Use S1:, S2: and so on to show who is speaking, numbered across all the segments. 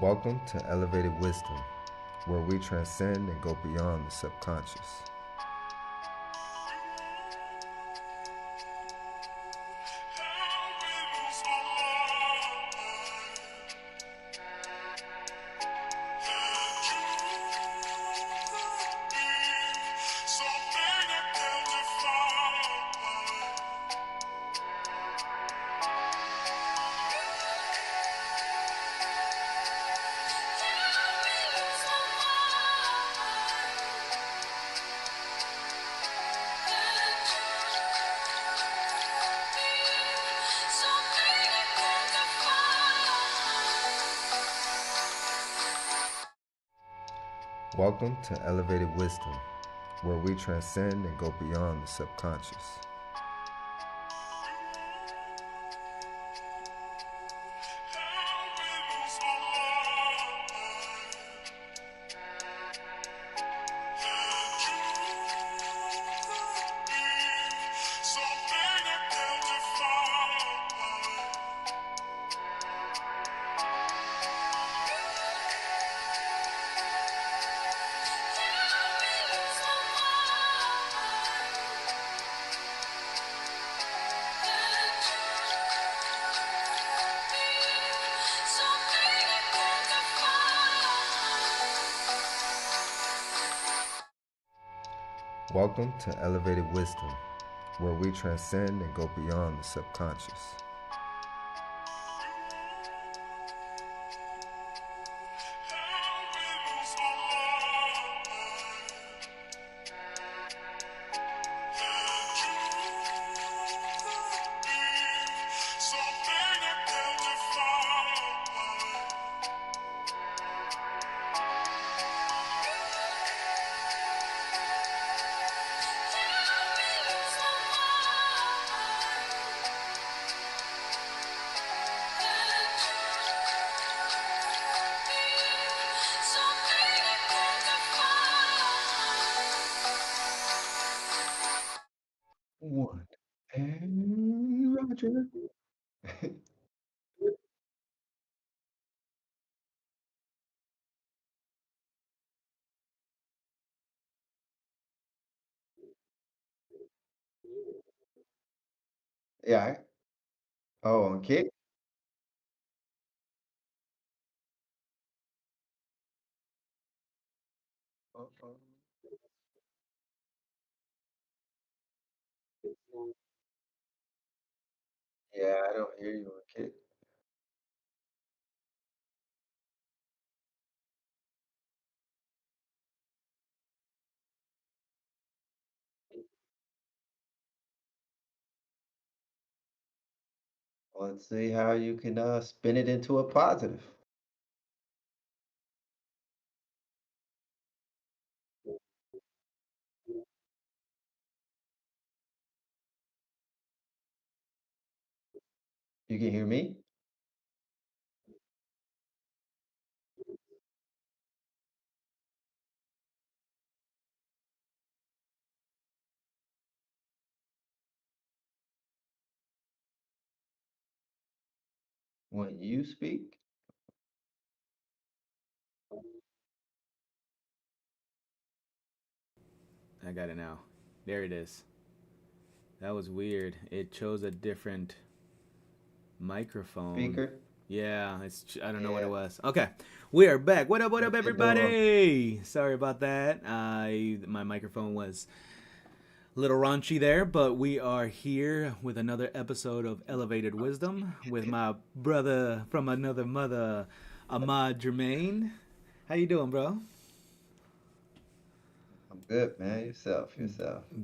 S1: Welcome to Elevated Wisdom, where we transcend and go beyond the subconscious. Welcome to Elevated Wisdom, where we transcend and go beyond the subconscious. Welcome to Elevated Wisdom, where we transcend and go beyond the subconscious. One. And Roger. Yeah. Oh, okay. Uh-oh. Yeah, I don't hear you, okay. Well, let's see how you can spin it into a positive. You can hear me? When you speak?
S2: I got it now. There it is. That was weird. It chose a different microphone.
S1: Speaker?
S2: Yeah, I don't know what it
S1: Yeah,
S2: was. Okay, we are back. What up,
S1: what you doing?
S2: everybody? Sorry about that. My microphone was a little raunchy there, but we are here with another episode of Elevated Wisdom with my brother from another mother, Ahmad Jermaine. How you doing, bro?
S1: I'm good, man. Yourself.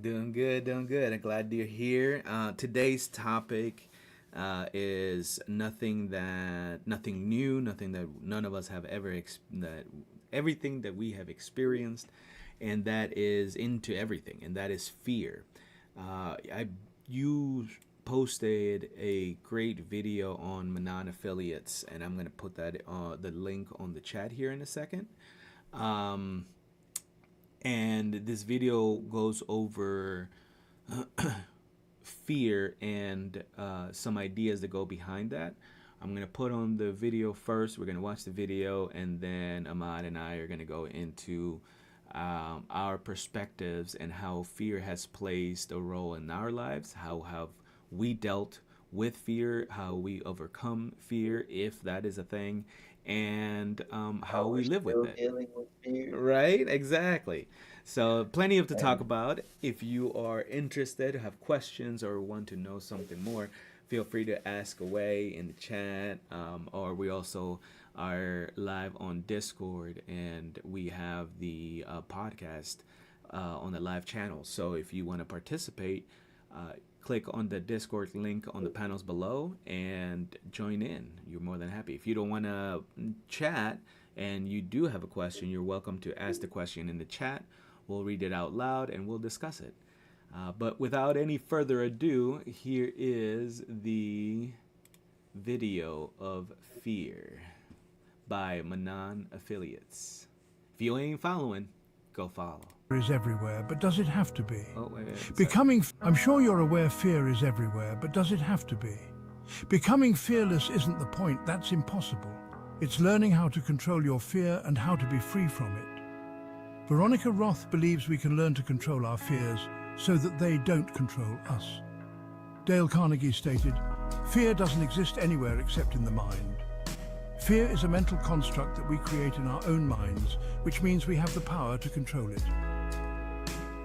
S2: Doing good, doing good. I'm glad you're here. Today's topic is nothing new, nothing that none of us have ever that everything that we have experienced, and that is into everything, and that is fear. I you posted a great video on Manon affiliates, and I'm gonna put that the link on the chat here in a second. Um, and this video goes over fear and some ideas that go behind that. I'm going to put on the video first. We're going to watch the video, and then Ahmad and I are going to go into our perspectives and how fear has placed a role in our lives. How have we dealt with fear? How we overcome fear, if that is a thing, and how
S3: How we're
S2: we live with
S3: still
S2: it.
S3: dealing with fear.
S2: Right, exactly. So, plenty of to talk about. If you are interested, have questions, or want to know something more, feel free to ask away in the chat. Or we also are live on Discord, and we have the podcast on the live channel. So, if you want to participate, click on the Discord link on the panels below and join in. You're more than happy. If you don't want to chat and you do have a question, you're welcome to ask the question in the chat. We'll read it out loud and we'll discuss it. But without any further ado, here is the video of Fear by Manan Affiliates. If you ain't following, go follow.
S4: Is everywhere, but does it have to be?
S2: Oh, wait.
S4: I'm sure you're aware fear is everywhere, but does it have to be? Becoming fearless isn't the point, that's impossible. It's learning how to control your fear and how to be free from it. Veronica Roth believes we can learn to control our fears so that they don't control us. Dale Carnegie stated, "Fear doesn't exist anywhere except in the mind." Fear is a mental construct that we create in our own minds, which means we have the power to control it.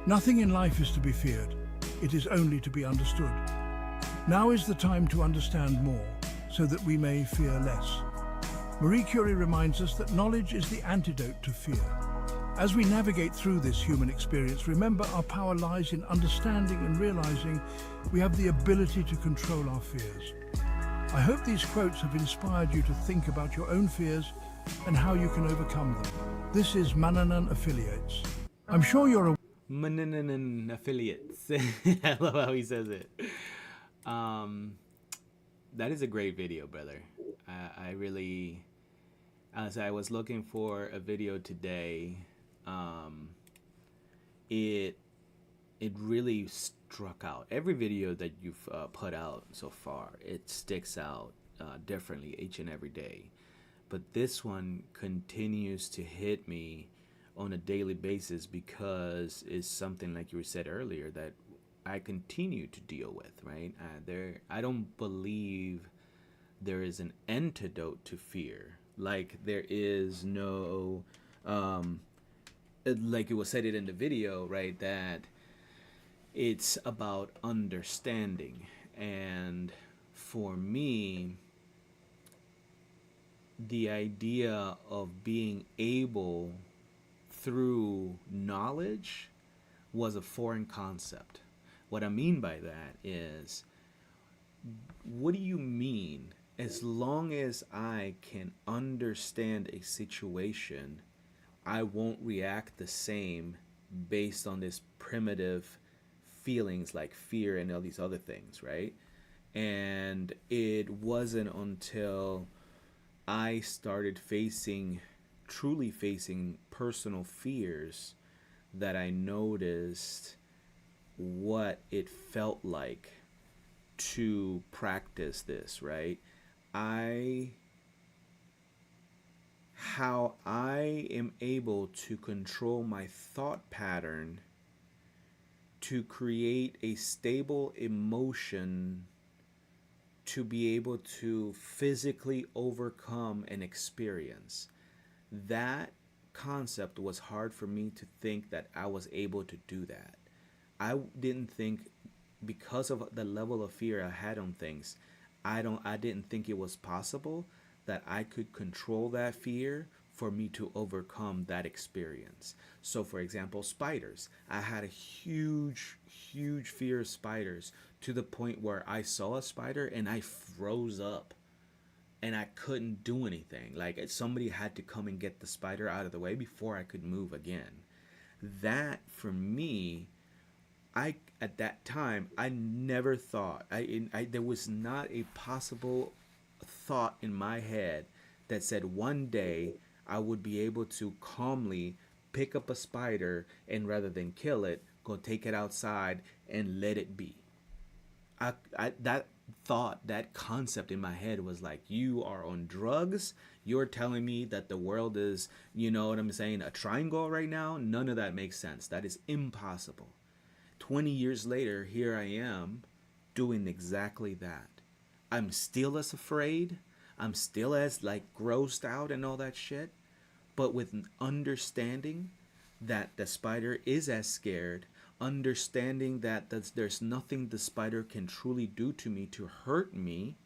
S4: Nothing in life is to be feared. It is only to be understood. Now is the time to understand more, so that we may fear less. Marie Curie reminds us that knowledge is the antidote to fear. As we navigate through this human experience, remember our power lies in understanding and realizing we have the ability to control our fears. I hope these quotes have inspired you to think about your own fears and how you can overcome them. This is Mananan Affiliates. I'm sure you're aware
S2: Affiliates. I love how he says it. That is a great video, brother. I really, as I was looking for a video today, it really struck out. Every video that you've put out so far, it sticks out differently each and every day. But this one continues to hit me on a daily basis because it's something, like you said earlier, that I continue to deal with, right? I don't believe there is an antidote to fear. Like there is no, like it was said it in the video, right? That it's about understanding. And for me, the idea of being able through knowledge was a foreign concept. What I mean by that is, what do you mean? As long as I can understand a situation, I won't react the same based on this primitive feelings like fear and all these other things, right? And it wasn't until I started truly facing personal fears that I noticed what it felt like to practice this, right? How I am able to control my thought pattern to create a stable emotion to be able to physically overcome an experience. That concept was hard for me to think that I was able to do that. I didn't think, because of the level of fear I had on things, I didn't think it was possible that I could control that fear for me to overcome that experience. So for example, spiders. I had a huge fear of spiders, to the point where I saw a spider and I froze up and I couldn't do anything. Like somebody had to come and get the spider out of the way before I could move again. That for me, at that time, I never thought, there was not a possible thought in my head that said one day I would be able to calmly pick up a spider and, rather than kill it, go take it outside and let it be. thought, that concept in my head was like, you are on drugs. You're telling me that the world is, you know what I'm saying, a triangle right now? None of that makes sense. That is impossible. 20 years later, here I am doing exactly that. I'm still as afraid. I'm still as like grossed out and all that shit. But with an understanding that the spider is as scared, understanding that there's nothing the spider can truly do to me to hurt me,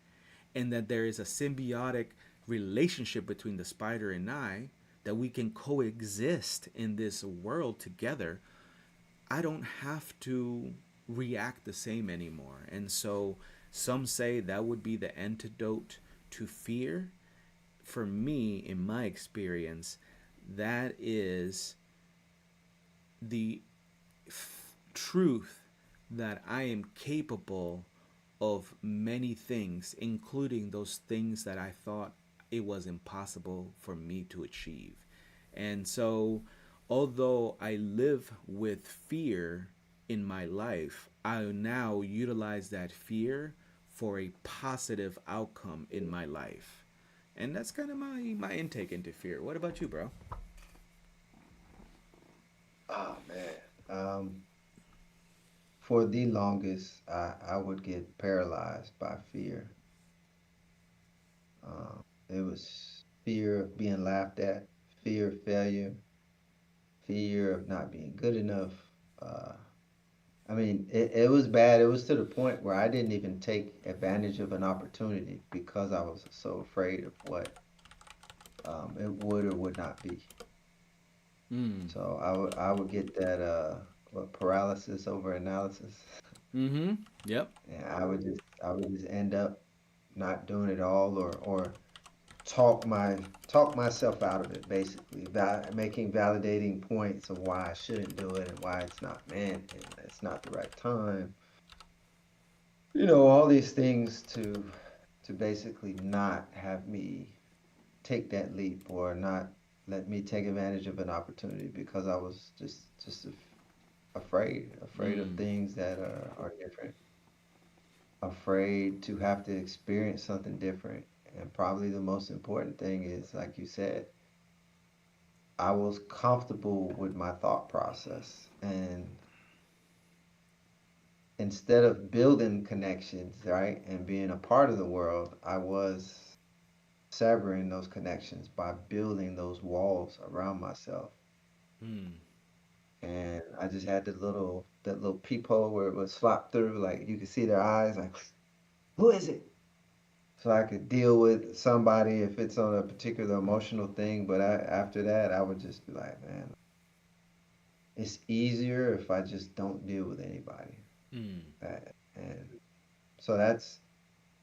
S2: and that there is a symbiotic relationship between the spider and I, that we can coexist in this world together. I don't have to react the same anymore. And so some say that would be the antidote to fear. For me, in my experience, that is the truth that I am capable of many things, including those things that I thought it was impossible for me to achieve. And so, although I live with fear in my life, I now utilize that fear for a positive outcome in my life. And that's kind of my intake into fear. What about you, bro?
S1: Oh man. For the longest, I would get paralyzed by fear. It was fear of being laughed at, fear of failure, fear of not being good enough. Uh, I mean, it was bad. It was to the point where I didn't even take advantage of an opportunity because I was so afraid of what it would or would not be.
S2: Mm.
S1: So I would get that what, paralysis over analysis,
S2: Mm-hmm. Yep.
S1: and I would just end up not doing it all, or talk myself out of it, basically, making validating points of why I shouldn't do it and why it's not meant and it's not the right time. All these things to basically not have me take that leap, or not let me take advantage of an opportunity, because I was just afraid of
S2: Mm.
S1: things that are different, afraid to have to experience something different. And probably the most important thing is, like you said, I was comfortable with my thought process. And instead of building connections, right, and being a part of the world, I was severing those connections by building those walls around myself.
S2: Mm.
S1: And I just had that little peephole where it would slot through, like you could see their eyes, like, who is it? So I could deal with somebody if it's on a particular emotional thing. But after that, I would just be like, man, it's easier if I just don't deal with anybody.
S2: Mm.
S1: And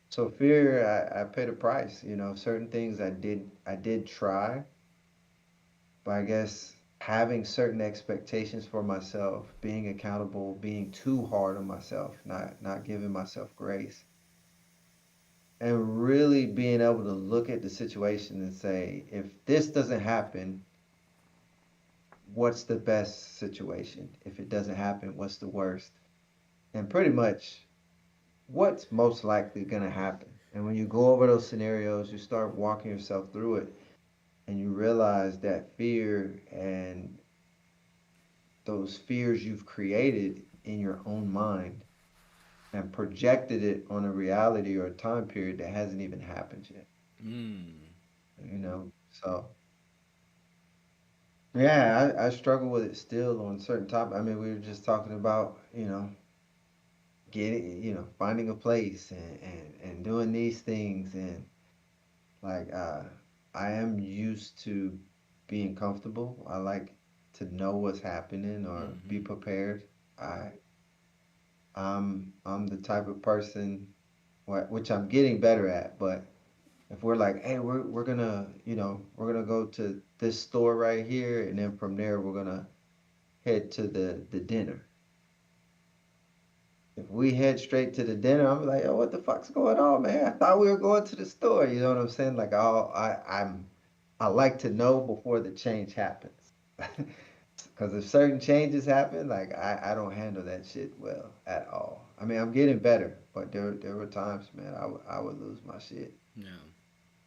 S1: so fear. I paid a price. Certain things I did try, but I guess having certain expectations for myself, being accountable, being too hard on myself, not giving myself grace, and really being able to look at the situation and say, if this doesn't happen, what's the best situation? If it doesn't happen, what's the worst? And pretty much what's most likely going to happen. And when you go over those scenarios, you start walking yourself through it, and you realize that fear and those fears you've created in your own mind and projected it on a reality or a time period that hasn't even happened yet.
S2: Mm.
S1: So yeah, I struggle with it still on certain topics. I mean, we were just talking about, getting, finding a place, and doing these things, and like I am used to being comfortable. I like to know what's happening or be
S2: Mm-hmm.
S1: prepared. I I'm the type of person, which I'm getting better at, but if we're like, hey, we're gonna go to this store right here, and then from there we're gonna head to the dinner. If we head straight to the dinner, I'm like, oh, what the fuck's going on, man? I thought we were going to the store. You know what I'm saying? I like to know before the change happens. Because if certain changes happen, like I don't handle that shit well at all. I mean, I'm getting better, but there were times, man, I would lose my shit,
S2: Yeah.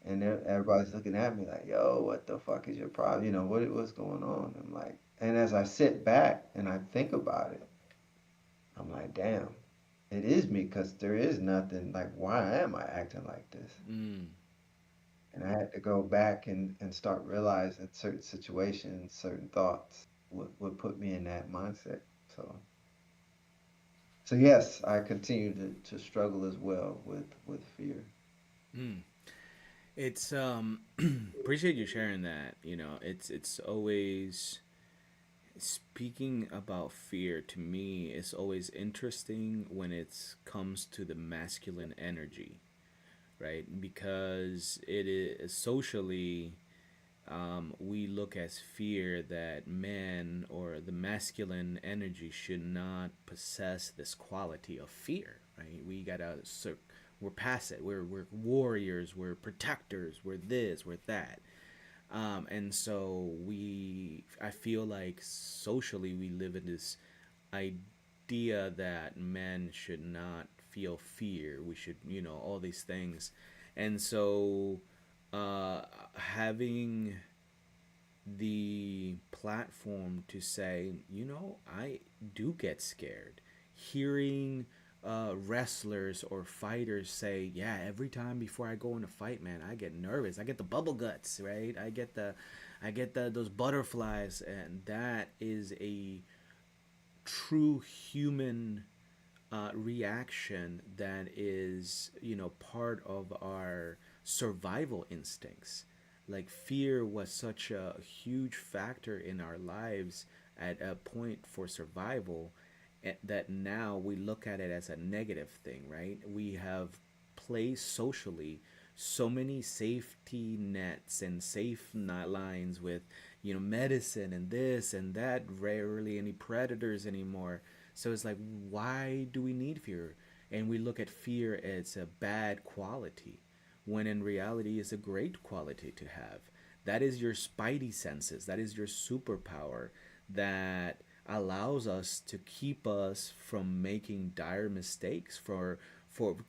S1: and everybody's looking at me like, "Yo, what the fuck is your problem? You know what's going on?" I'm like, and as I sit back and I think about it, I'm like, "Damn, it is me," because there is nothing like, why am I acting like this?
S2: Mm.
S1: And I had to go back and start realizing certain situations, certain thoughts would put me in that mindset. So yes, I continue to struggle as well with fear.
S2: Mm. It's appreciate you sharing that. It's always speaking about fear to me is always interesting when it comes to the masculine energy, right? Because it is socially, we look as fear that men or the masculine energy should not possess this quality of fear, right? We're past it. We're warriors. We're protectors. We're this. We're that. And so I feel like socially we live in this idea that men should not feel fear. We should, all these things. And so having the platform to say, I do get scared. Hearing wrestlers or fighters say, yeah, every time before I go in a fight, man, I get nervous. I get the bubble guts, right? I get those butterflies, and that is a true human reaction that is part of our survival instincts. Like fear was such a huge factor in our lives at a point for survival, that now we look at it as a negative thing, right? We have placed socially so many safety nets and safe lines with medicine and this and that, rarely any predators anymore. So it's like, why do we need fear? And we look at fear as a bad quality, when in reality it's a great quality to have. That is your spidey senses, that is your superpower that allows us to keep us from making dire mistakes, for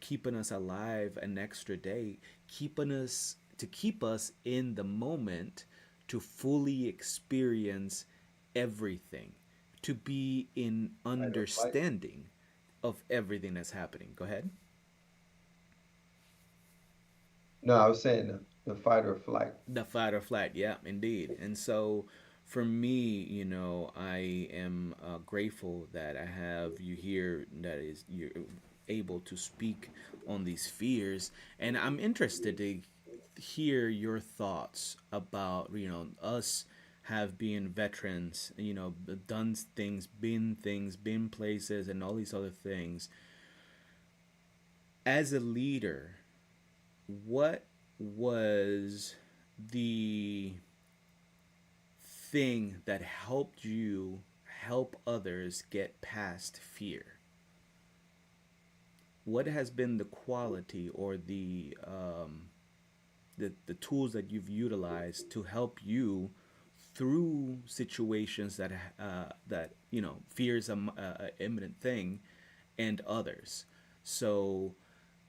S2: keeping us alive an extra day, keep us in the moment, to fully experience everything, to be in
S1: Fight or flight.
S2: understanding of everything that's happening. Go ahead.
S1: No, I was saying the fight or flight.
S2: The fight or flight, yeah, indeed. And so for me, I am grateful that I have you here, that is, you're able to speak on these fears. And I'm interested to hear your thoughts about, us have been veterans, done things, been places, and all these other things. As a leader, what was the thing that helped you help others get past fear? What has been the quality or the tools that you've utilized to help you through situations that fear is a imminent thing, and others? So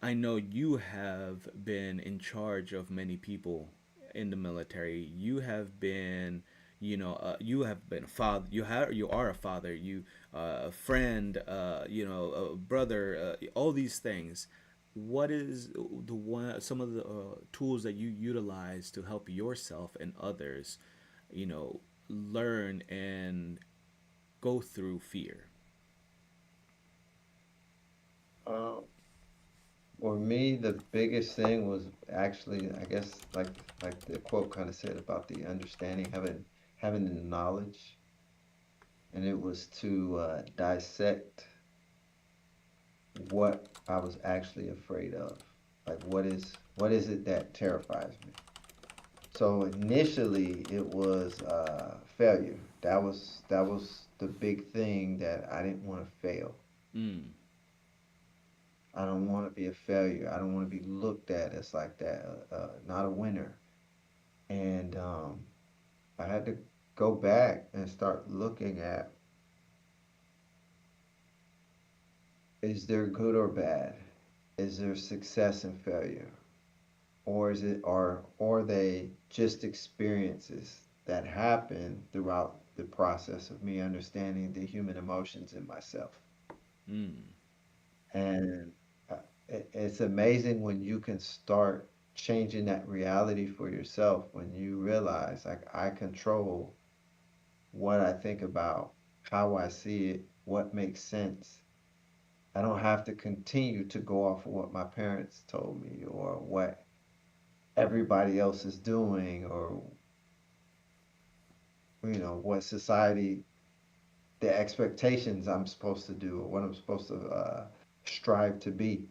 S2: I know you have been in charge of many people in the military. You have been a father. You are a father. You a friend. A brother. All these things. What is the one? Some of the tools that you utilize to help yourself and others, learn and go through fear.
S1: Um, for me, the biggest thing was actually, I guess, like the quote kind of said about the understanding, having the knowledge, and it was to dissect what I was actually afraid of. Like what is it that terrifies me? So initially it was failure. That was the big thing that I didn't want to fail.
S2: Mm.
S1: I don't want to be a failure. I don't want to be looked at as like that, not a winner. And I had to. go back and start looking at, is there good or bad? Is there success and failure? Or is it or are they just experiences that happen throughout the process of me understanding the human emotions in myself?
S2: Mm.
S1: And it's amazing when you can start changing that reality for yourself, when you realize, like, I control what I think about, how I see it, what makes sense. I don't have to continue to go off of what my parents told me or what everybody else is doing, or what society, the expectations I'm supposed to do, or what I'm supposed to strive to be.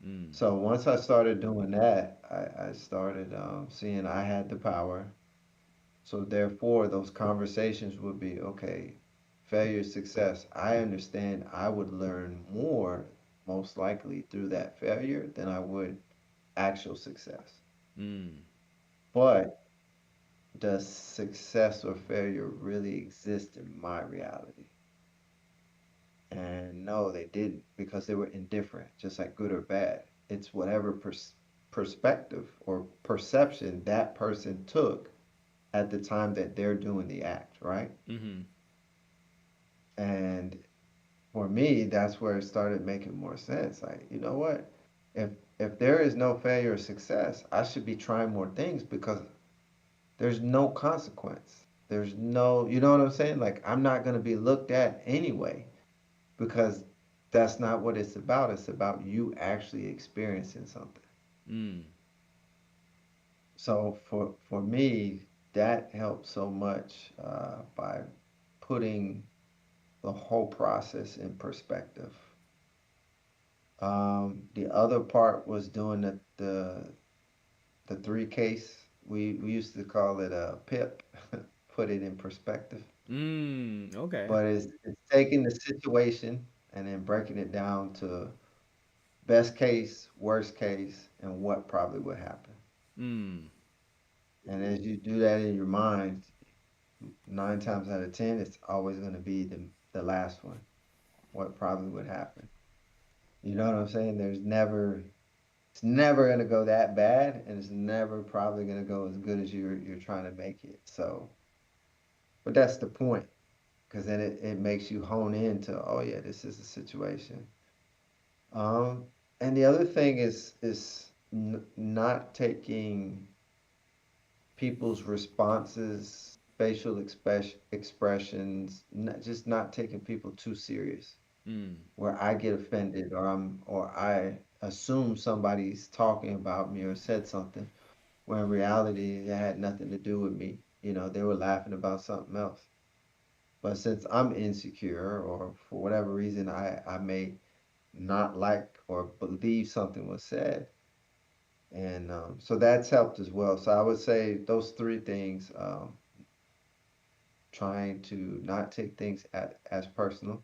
S2: Mm.
S1: So once I started doing that, I started seeing I had the power. So therefore, those conversations would be okay. Failure, success. I understand I would learn more, most likely through that failure, than I would actual success.
S2: Mm.
S1: But does success or failure really exist in my reality? And no, they didn't, because they were indifferent, just like good or bad. It's whatever perspective or perception that person took at the time that they're doing the act, right?
S2: Mm-hmm.
S1: And for me, that's where it started making more sense. Like, you know what? If if there is no failure or success, I should be trying more things because there's no consequence. There's no, you know what I'm saying? Like, I'm not going to be looked at anyway because that's not what it's about. It's about you actually experiencing something.
S2: Mm.
S1: So for me, that helped so much by putting the whole process in perspective. The other part was doing the three case. We used to call it a PIP, put it in perspective.
S2: Mm. Okay.
S1: But it's taking the situation and then breaking it down to best case, worst case, and what probably would happen.
S2: Mm.
S1: And as you do that in your mind, 9 times out of 10, it's always going to be the last one. What probably would happen. You know what I'm saying? It's never going to go that bad, and it's never probably going to go as good as you're trying to make it. So, but that's the point, because then it makes you hone into, oh yeah, this is a situation. Um, and the other thing is not taking people's responses, facial expressions, just not taking people too serious.
S2: Mm.
S1: Where I get offended, or I assume somebody's talking about me or said something, when in reality it had nothing to do with me. They were laughing about something else. But since I'm insecure, or for whatever reason I may not like or believe something was said, and so that's helped as well. So I would say those three things: trying to not take things as personal,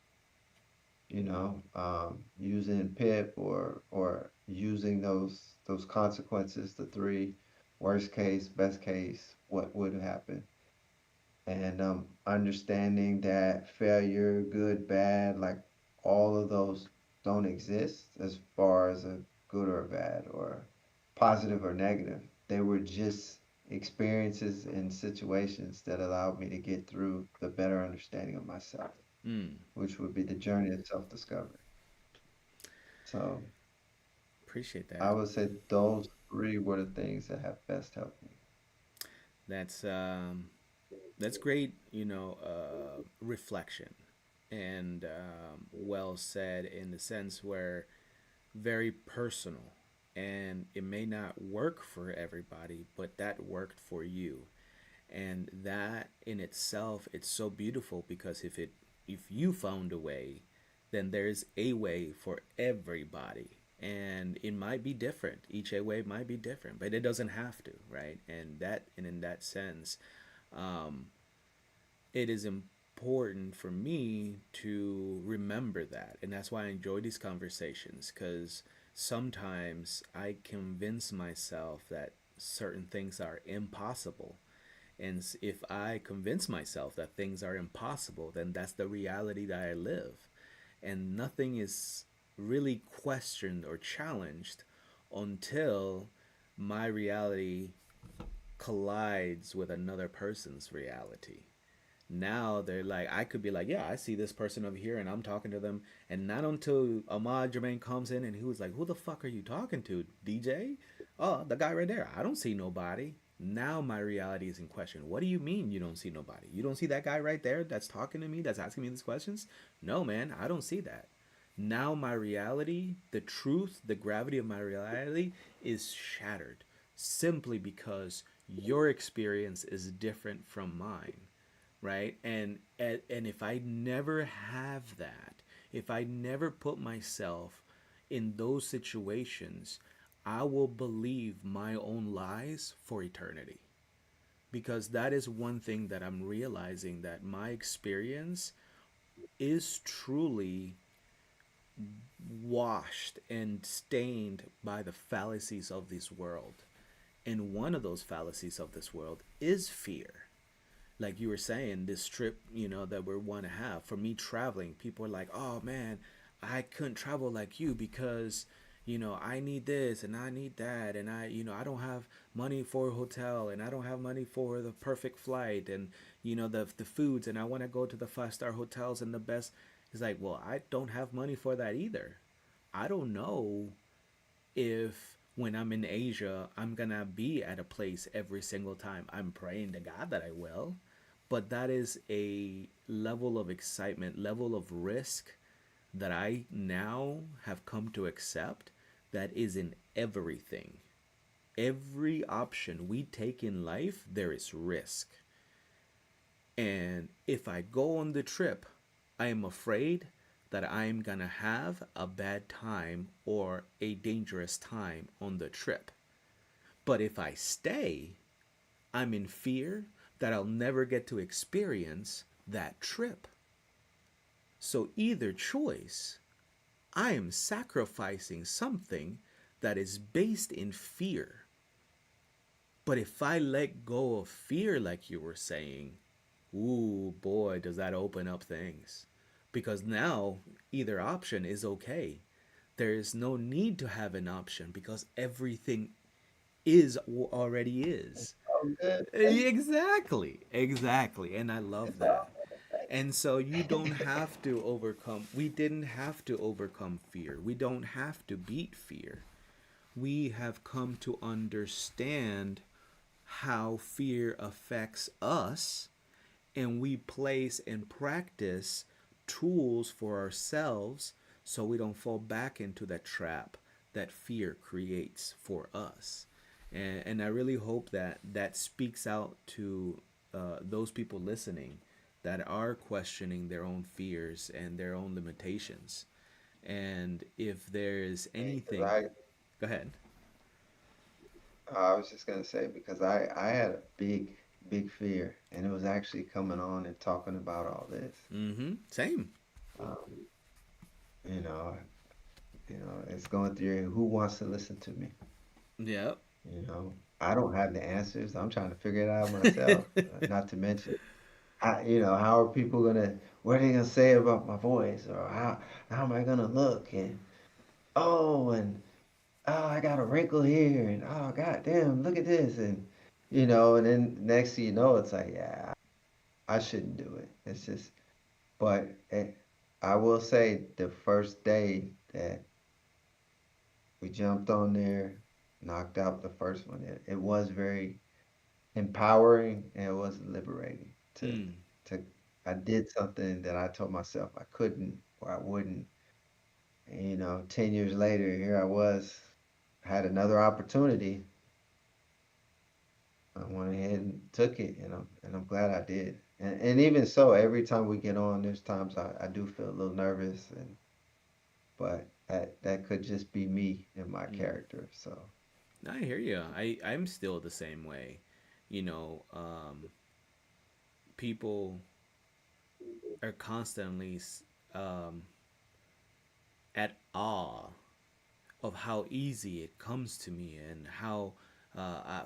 S1: using PIP, or using those consequences, the three: worst case, best case, what would happen, and understanding that failure, good, bad, like all of those don't exist as far as a good or a bad or positive or negative. They were just experiences and situations that allowed me to get through the better understanding of myself,
S2: Mm.
S1: which would be the journey of self-discovery. So
S2: Appreciate
S1: I
S2: that.
S1: would say those three were the things that have best helped me.
S2: That's that's great. Reflection, and well said in the sense where very personal, and it may not work for everybody, but that worked for you, and that in itself, it's so beautiful because if you found a way, then there's a way for everybody, and it might be different. Each a way might be different, but it doesn't have to, right? And in that sense, um, it is important for me to remember that. And that's why I enjoy these conversations, because sometimes I convince myself that certain things are impossible. And if I convince myself that things are impossible, then that's the reality that I live. And nothing is really questioned or challenged until my reality collides with another person's reality. Now they're like, I could be like, yeah, I see this person over here and I'm talking to them. And not until Ahmad Jermaine comes in and he was like, who the fuck are you talking to, DJ? Oh, the guy right there. I don't see nobody. Now my reality is in question. What do you mean you don't see nobody? You don't see that guy right there that's talking to me, that's asking me these questions? No, man, I don't see that. Now my reality, the truth, the gravity of my reality is shattered simply because your experience is different from mine, right? And if I never have that, if I never put myself in those situations, I will believe my own lies for eternity. Because that is one thing that I'm realizing, that my experience is truly washed and stained by the fallacies of this world. And one of those fallacies of this world is fear. Like you were saying, this trip, that we want to have. For me traveling, people are like, oh man, I couldn't travel like you because, I need this and I need that. And I don't have money for a hotel and I don't have money for the perfect flight and, the foods. And I want to go to the 5-star hotels and the best. It's like, well, I don't have money for that either. I don't know if when I'm in Asia, I'm gonna be at a place every single time. I'm praying to God that I will, but that is a level of excitement, level of risk that I now have come to accept that is in everything. Every option we take in life, there is risk. And if I go on the trip, I am afraid that I'm gonna have a bad time or a dangerous time on the trip. But if I stay, I'm in fear that I'll never get to experience that trip. So, either choice, I am sacrificing something that is based in fear. But if I let go of fear, like you were saying, ooh, boy, does that open up things. Because now either option is okay. There is no need to have an option because everything is already is.
S1: Oh, good, man.
S2: Exactly, exactly. And I love
S1: It's
S2: that.
S1: all
S2: And so you don't have to overcome, we didn't have to overcome fear. We don't have to beat fear. We have come to understand how fear affects us, and we place and practice tools for ourselves so we don't fall back into that trap that fear creates for us. And I really hope that that speaks out to those people listening that are questioning their own fears and their own limitations. And if there's
S1: because
S2: anything, go ahead.
S1: I was just gonna say because I had a big fear, and it was actually coming on and talking about all this.
S2: Mm-hmm. Same.
S1: Um, you know, it's going through who wants to listen to me.
S2: Yep.
S1: I don't have the answers. I'm trying to figure it out myself. Not to mention, how are people gonna, what are they gonna say about my voice, or how am I gonna look, and and oh, I got a wrinkle here, and oh, goddamn, look at this, and then next thing you know, it's like, yeah, I shouldn't do it. It's just, but I will say the first day that we jumped on there, knocked out the first one, it was very empowering and it was liberating
S2: Mm.
S1: to I did something that I told myself I couldn't or I wouldn't. And, 10 years later, here I was, had another opportunity. I went ahead and took it, and I'm glad I did. And even so, every time we get on, there's times I do feel a little nervous, but that could just be me and my
S2: Mm.
S1: character. So
S2: I hear you. I'm still the same way. You know, people are constantly um, at awe of how easy it comes to me and how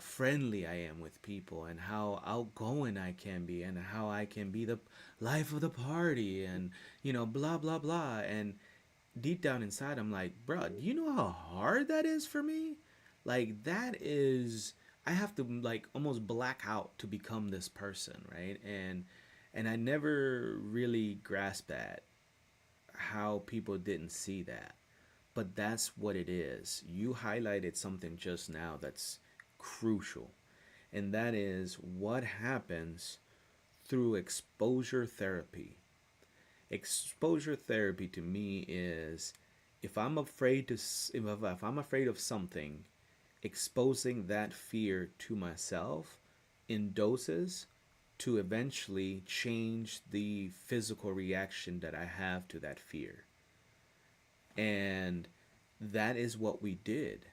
S2: friendly I am with people, and how outgoing I can be, and how I can be the life of the party, and blah blah blah. And deep down inside, I'm like, bro, do you know how hard that is for me? Like that is, I have to like almost black out to become this person, right? And I never really grasped that, how people didn't see that. But that's what it is. You highlighted something just now that's crucial, and that is what happens through exposure therapy. Exposure therapy to me is, if I'm afraid to if I'm afraid of something, exposing that fear to myself in doses to eventually change the physical reaction that I have to that fear. And that is what we did.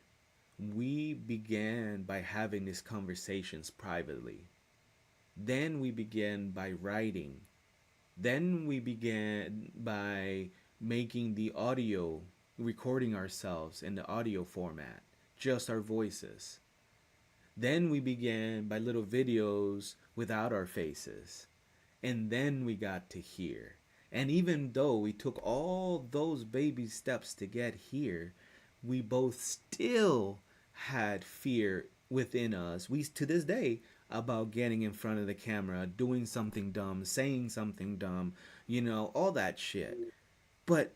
S2: We began by having these conversations privately. Then we began by writing. Then we began by making the audio, recording ourselves in the audio format, just our voices. Then we began by little videos without our faces. And then we got to here. And even though we took all those baby steps to get here, we both still had fear within us. We, to this day, about getting in front of the camera, doing something dumb, saying something dumb, all that shit. But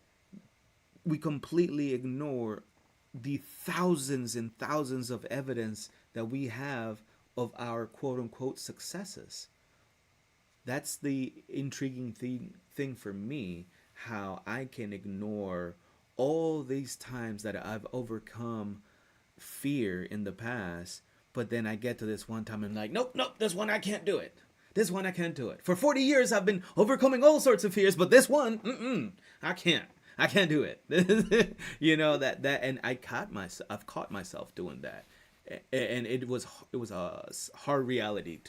S2: we completely ignore the thousands and thousands of evidence that we have of our quote unquote successes. That's the intriguing thing for me, how I can ignore all these times that I've overcome fear in the past, but then I get to this one time and I'm like, nope, nope, this one I can't do it. This one I can't do it. For 40 years I've been overcoming all sorts of fears, but this one, I can't. I can't do it. that and I've caught myself doing that. And it was a hard reality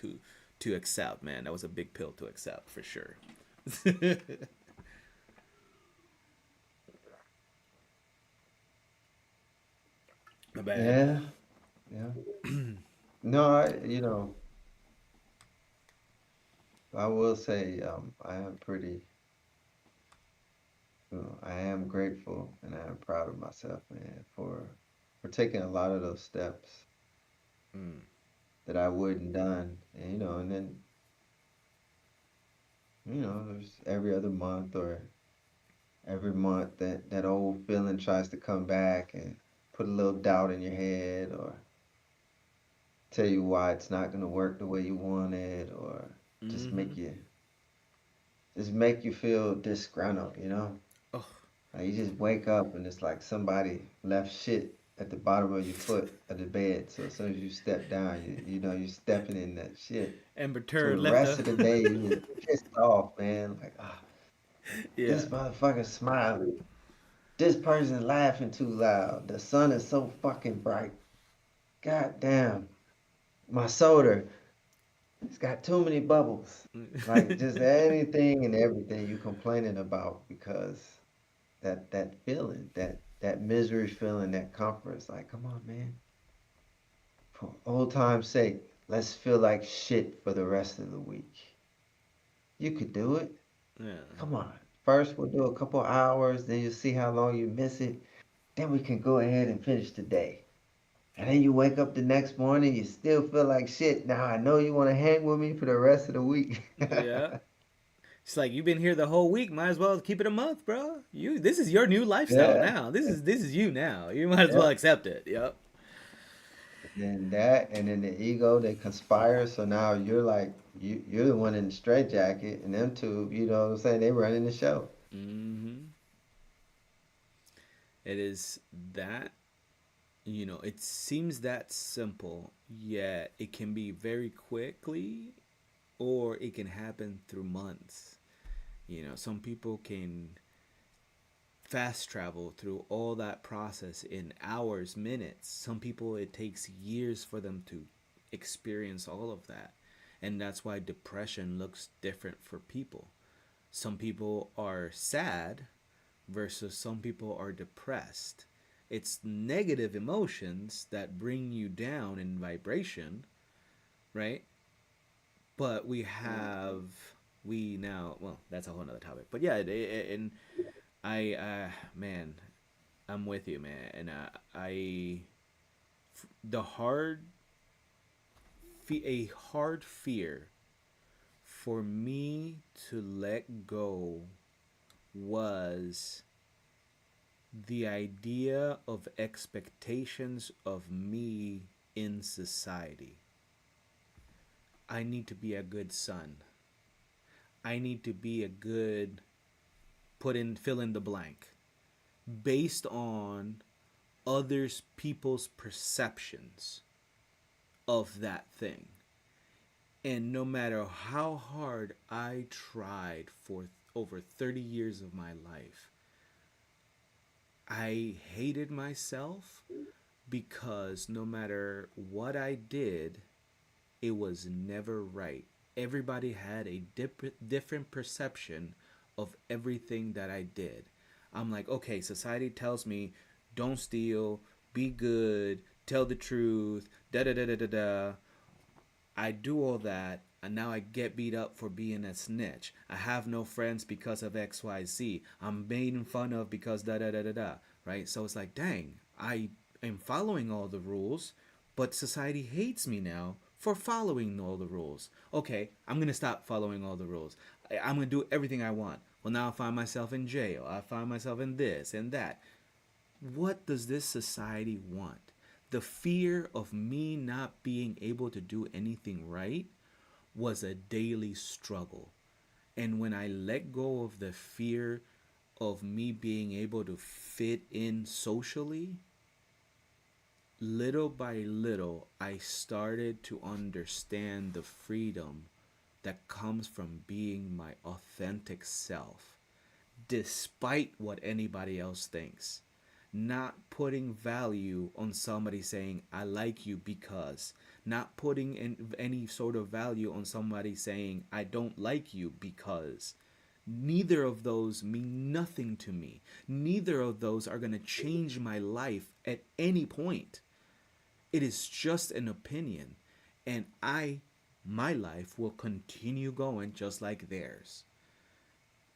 S2: to accept, man. That was a big pill to accept for sure. My bad.
S1: Yeah, yeah. No, I will say, I am pretty, I am grateful and I am proud of myself, man, for taking a lot of those steps
S2: Mm.
S1: that I wouldn't done, and and then there's every other month or every month that old feeling tries to come back and put a little doubt in your head or tell you why it's not gonna work the way you want it or just
S2: Mm-hmm.
S1: make you just make you feel disgruntled.
S2: Oh,
S1: Like you just wake up and it's like somebody left shit at the bottom of your foot of the bed. So as soon as you step down, you're stepping in that shit.
S2: Amber
S1: So
S2: Turd
S1: the
S2: left
S1: rest
S2: the.
S1: of the day you just pissed off, man. Like,
S2: Yeah.
S1: this motherfucker smiling. This person laughing too loud. The sun is so fucking bright. God damn. My soda, it's got too many bubbles. Like just anything and everything you complaining about because that feeling, that misery feeling, that comfort. It's like, come on, man. For old time's sake, let's feel like shit for the rest of the week. You could do it.
S2: Yeah.
S1: Come on. First, we'll do a couple hours, then you'll see how long you miss it. Then we can go ahead and finish the day. And then you wake up the next morning, you still feel like shit. Now I know you want to hang with me for the rest of the week.
S2: Yeah. It's like you've been here the whole week. Might as well keep it a month, bro. This is your new lifestyle
S1: Yeah.
S2: now. This is you now. You might as well
S1: Yep.
S2: accept it. Yep.
S1: Then that, and then the ego, they conspire. So now you're like, you're the one in the straitjacket, and them two, what I'm saying, they running the show.
S2: Hmm. It is that. It seems that simple, yet it can be very quickly, or it can happen through months. Some people can fast travel through all that process in hours, minutes. Some people, it takes years for them to experience all of that. And that's why depression looks different for people. Some people are sad versus some people are depressed. It's negative emotions that bring you down in vibration, right? But we now, well, that's a whole nother topic. But yeah, and I, man, I'm with you, man. And the hard, a hard fear for me to let go was the idea of expectations of me in society. I need to be a good son. I need to be a good fill in the blank based on others people's perceptions of that thing. And no matter how hard I tried for over 30 years of my life, I hated myself because no matter what I did, it was never right. Everybody had a different perception of everything that I did. I'm like, okay, society tells me don't steal, be good, tell the truth, da da da da da da. I do all that, and now I get beat up for being a snitch. I have no friends because of XYZ. I'm made fun of because da da da da da. Right? So it's like, dang, I am following all the rules, but society hates me now for following all the rules. Okay, I'm gonna stop following all the rules. I'm gonna do everything I want. Well, now I find myself in jail. I find myself in this and that. What does this society want? The fear of me not being able to do anything right was a daily struggle. And when I let go of the fear of me being able to fit in socially, little by little, I started to understand the freedom that comes from being my authentic self, despite what anybody else thinks. Not putting value on somebody saying, I like you because. Not putting any sort of value on somebody saying, I don't like you because. Neither of those mean nothing to me. Neither of those are going to change my life at any point. It is just an opinion. And my life will continue going just like theirs.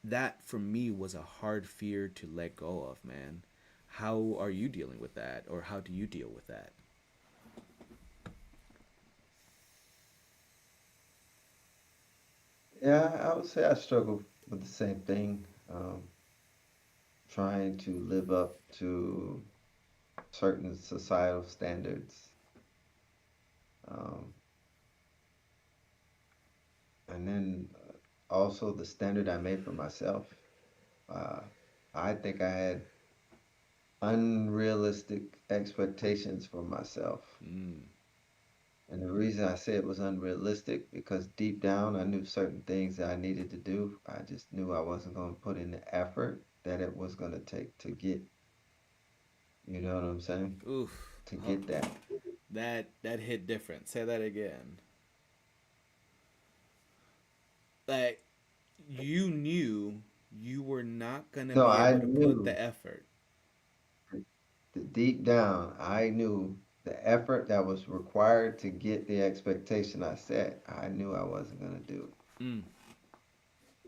S2: That for me was a hard fear to let go of, man. How are you dealing with that, or how do you deal with that?
S1: Yeah, I would say I struggle with the same thing. Trying to live up to certain societal standards. Um, and then also the standard I made for myself. Uh, I think I had unrealistic expectations for myself.
S2: Mm,
S1: And the reason I say it was unrealistic because deep down I knew certain things that I needed to do. I just knew I wasn't going to put in the effort that it was going to take to get, you know what I'm saying?
S2: oof.
S1: To
S2: Oh,
S1: get that.
S2: that hit different. Say that again. Like you knew you were not gonna
S1: No,
S2: be
S1: I
S2: able to put
S1: knew
S2: the effort.
S1: deep down, I knew the effort that was required to get the expectation I set. I knew I wasn't going to do it.
S2: Mm,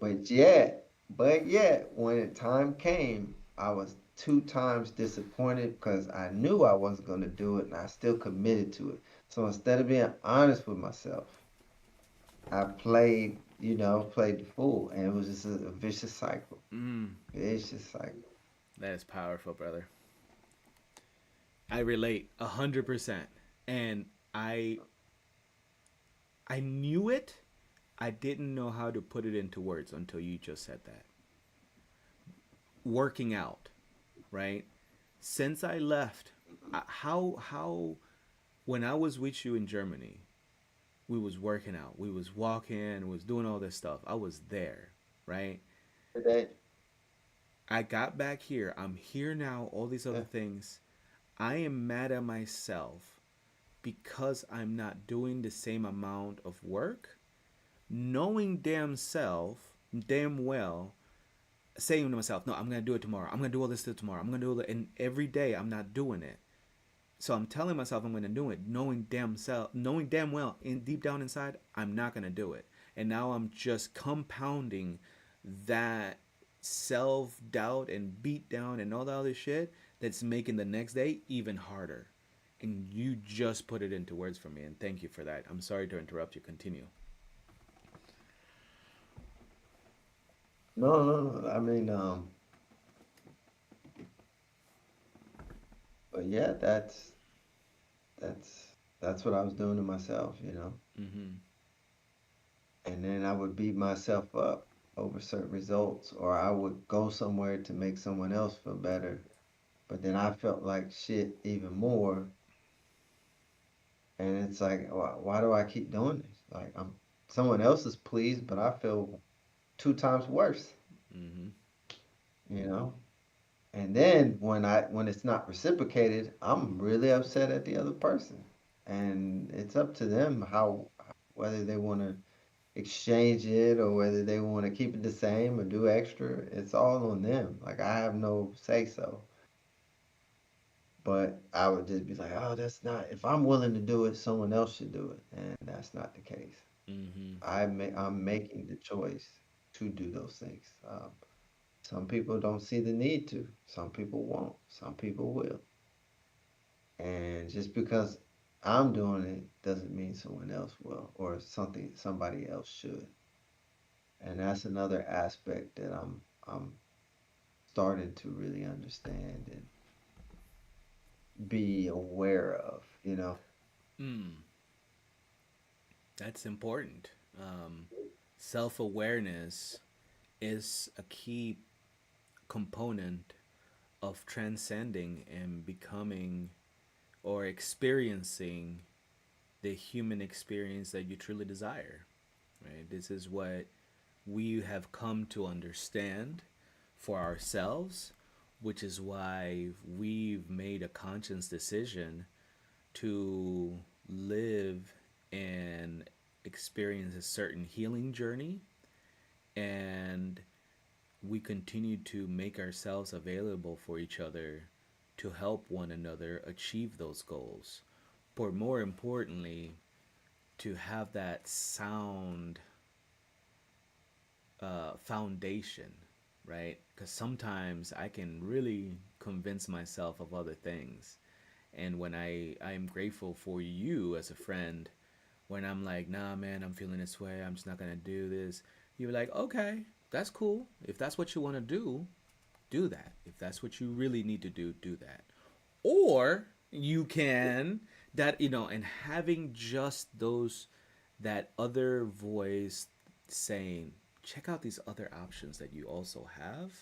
S1: But yet, when the time came, I was two times disappointed because I knew I wasn't going to do it and I still committed to it. So instead of being honest with myself, I played the fool, and it was just a vicious cycle.
S2: mm.
S1: Vicious cycle.
S2: That is powerful, brother. I relate 100%, and I I knew it. I didn't know how to put it into words until you just said that. Working out, right? Since I left, how when I was with you in Germany, we was working out, we was walking, we was doing all this stuff. I was there, right?
S1: Today,
S2: I got back here. I'm here now. All these other
S1: yeah,
S2: things. I am mad at myself because I'm not doing the same amount of work, knowing damn well saying to myself, no, I'm gonna do it tomorrow. I'm gonna do all this tomorrow. I'm gonna do it, and every day I'm not doing it. So I'm telling myself I'm gonna do it, knowing damn well, in deep down inside, I'm not gonna do it. And now I'm just compounding that self doubt and beat down and all that other shit that's making the next day even harder. And you just put it into words for me, and thank you for that. I'm sorry to interrupt you. Continue.
S1: No, no, no. I mean, but yeah, that's that's what I was doing to myself, you know.
S2: Mm-hmm.
S1: And then I would beat myself up over certain results, or I would go somewhere to make someone else feel better. But then I felt like shit even more. And it's like, why do I keep doing this? Like someone else is pleased, but I feel two times worse,
S2: Mm-hmm.
S1: you know? And then when it's not reciprocated, I'm really upset at the other person. And it's up to them how whether they want to exchange it or whether they want to keep it the same or do extra. It's all on them. Like I have no say so. But I would just be like, oh, that's not. If I'm willing to do it, someone else should do it, and that's not the case.
S2: Mm-hmm.
S1: I'm making the choice to do those things. Some people don't see the need to. Some people won't. Some people will. And just because I'm doing it doesn't mean someone else will or somebody else should. And that's another aspect that I'm starting to really understand and be aware of, you know.
S2: Mm. That's important. Self awareness is a key component of transcending and becoming or experiencing the human experience that you truly desire. Right? This is what we have come to understand for ourselves, which is why we've made a conscious decision to live and experience a certain healing journey, and we continue to make ourselves available for each other to help one another achieve those goals. But more importantly, to have that sound foundation, right? Because sometimes I can really convince myself of other things. And when I'm grateful for you as a friend, when I'm like, nah, man, I'm feeling this way, I'm just not gonna do this. You're like, okay, that's cool. If that's what you want to do that. If that's what you really need to do that. Or you can and having just those that other voice saying, check out these other options that you also have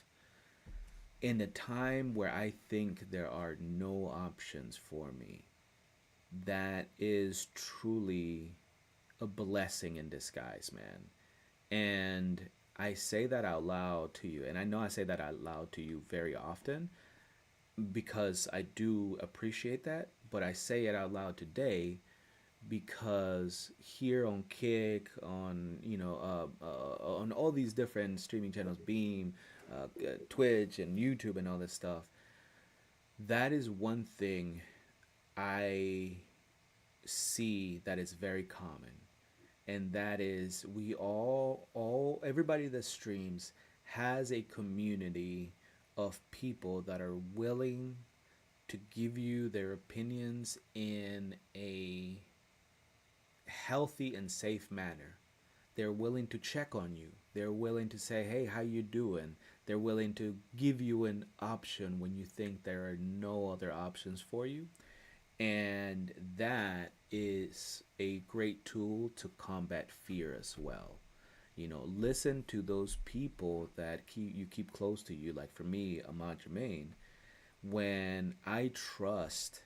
S2: in a time where I think there are no options for me. That is truly a blessing in disguise, man. And I say that out loud to you. And I know I say that out loud to you very often because I do appreciate that. But I say it out loud today because here on Kick, on on all these different streaming channels, Beam, Twitch, and YouTube, and all this stuff, that is one thing I see that is very common, and that is we all everybody that streams has a community of people that are willing to give you their opinions in a healthy and safe manner. They're willing to check on you. They're willing to say, "Hey, how you doing?" They're willing to give you an option when you think there are no other options for you. And that is a great tool to combat fear as well. Listen to those people that you keep close to you. Like for me, Ahmad Jermaine, when I trust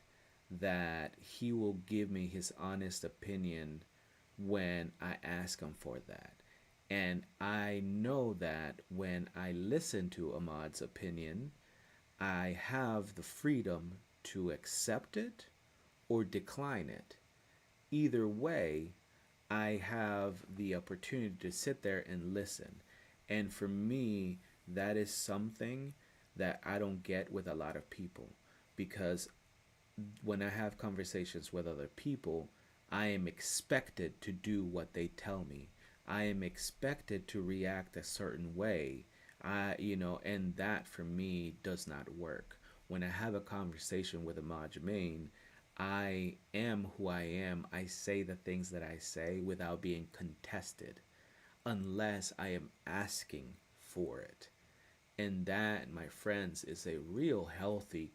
S2: that he will give me his honest opinion when I ask him for that. And I know that when I listen to Ahmad's opinion, I have the freedom to accept it or decline it. Either way, I have the opportunity to sit there and listen. And for me, that is something that I don't get with a lot of people, because when I have conversations with other people, I am expected to do what they tell me. I am expected to react a certain way. And that for me does not work. When I have a conversation with Ahmad Jermaine, I am who I am. I say the things that I say without being contested, unless I am asking for it. And that, my friends, is a real healthy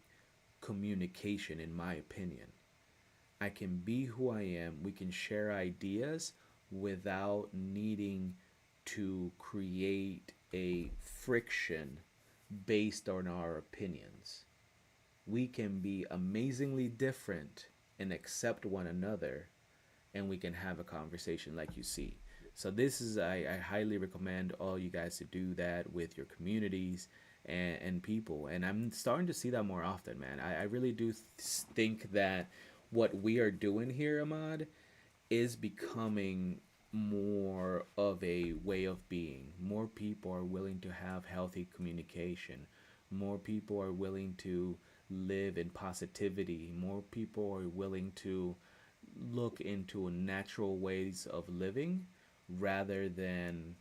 S2: communication, in my opinion. I can be who I am. We can share ideas without needing to create a friction based on our opinions. We can be amazingly different and accept one another, and we can have a conversation like you see. So this is, I highly recommend all you guys to do that with your communities and people. And I'm starting to see that more often, man. I really do think that what we are doing here, Ahmad, is becoming more of a way of being. More people are willing to have healthy communication. More people are willing to live in positivity. More people are willing to look into natural ways of living rather than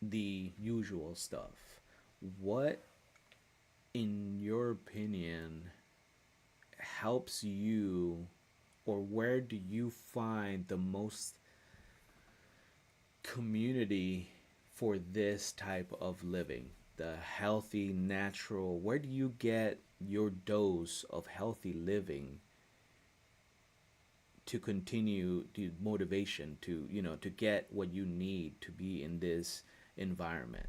S2: the usual stuff. What, in your opinion, helps you, or where do you find the most community for this type of living? The healthy, natural, where do you get your dose of healthy living to continue the motivation to, to get what you need to be in this environment?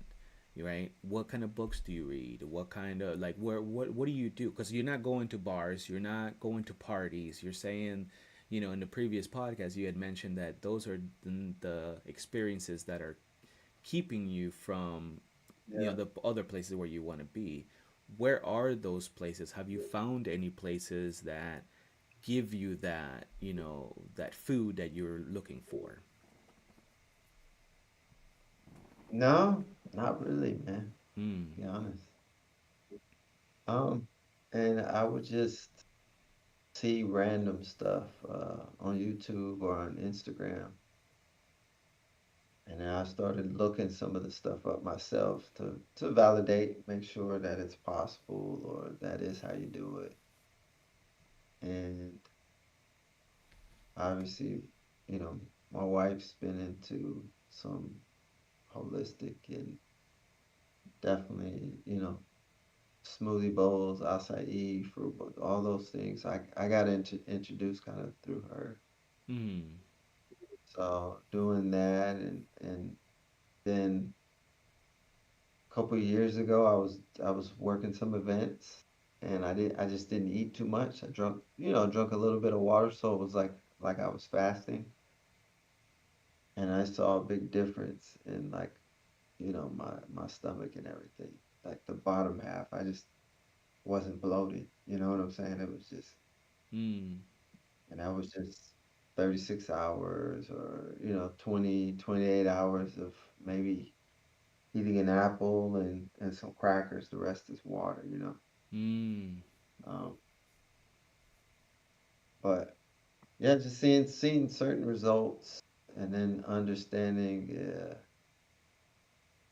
S2: Right, what kind of books do you read? What kind of, like, what do you do? Because you're not going to bars, you're not going to parties. You're saying, in the previous podcast you had mentioned that those are the experiences that are keeping you from,
S1: Yeah.
S2: the other places where you want to be. Where are those places? Have you found any places that give you that, that food that you're looking for?
S1: No, not really, man.
S2: Mm.
S1: To be honest. Um, and I would just see random stuff on YouTube or on Instagram, and then I started looking some of the stuff up myself to validate, make sure that it's possible or that is how you do it. And obviously, you know, my wife's been into some holistic and definitely, smoothie bowls, acai, fruit bowls, all those things. I got introduced kind of through her.
S2: Mm.
S1: So doing that, and then a couple of years ago I was working some events, and I just didn't eat too much. I drunk a little bit of water, so it was like I was fasting, and I saw a big difference in, like, my stomach and everything. Like the bottom half, I just wasn't bloated. You know what I'm saying? It was just,
S2: Mm.
S1: and that was just 36 hours, or 20, 28 hours of maybe eating an apple and some crackers. The rest is water.
S2: Mm.
S1: Um, but yeah, just seeing certain results, and then understanding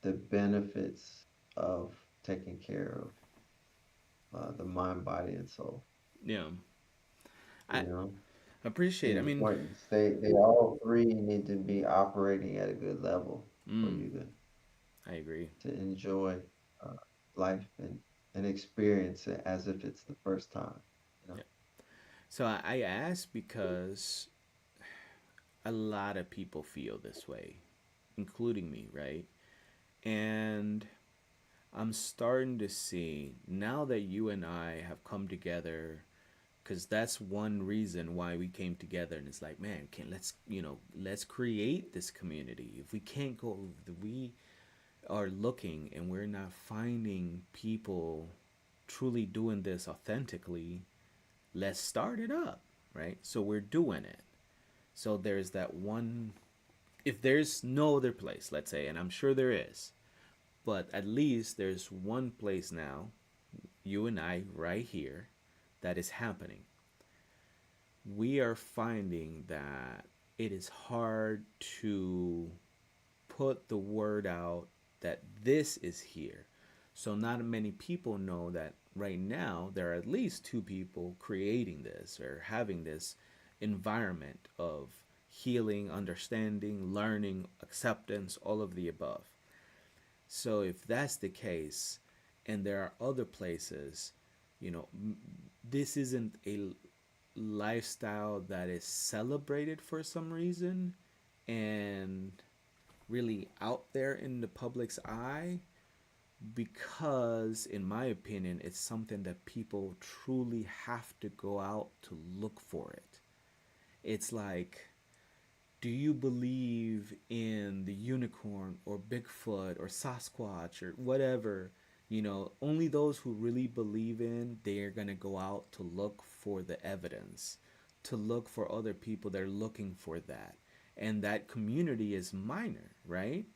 S1: the benefits of taking care of the mind, body, and soul.
S2: Yeah,
S1: You
S2: I
S1: know,
S2: appreciate,
S1: the
S2: I mean.
S1: importance. They all three need to be operating at a good level for
S2: Mm.
S1: you
S2: I agree.
S1: to enjoy uh, life and experience it as if it's the first time. You know.
S2: Yeah. So I ask because a lot of people feel this way, including me, right? And I'm starting to see now that you and I have come together, because that's one reason why we came together. And it's like, man, can let's create this community. If we can't go, we are looking and we're not finding people truly doing this authentically, let's start it up, right? So we're doing it. So there's that one, if there's no other place, let's say, and I'm sure there is, But at least there's one place now, you and I right here, that is happening. We are finding that it is hard to put the word out that this is here. So not many people know that right now there are at least two people creating this or having this environment of healing, understanding, learning, acceptance, all of the above. So if that's the case, and there are other places, you know, this isn't a lifestyle that is celebrated for some reason and really out there in the public's eye because, in my opinion, it's something that people truly have to go out to look for it. It's like, do you believe in the unicorn or Bigfoot or Sasquatch or whatever? Only those who really believe in, they're going to go out to look for the evidence, to look for other people that are looking for that. And that community is minor, right?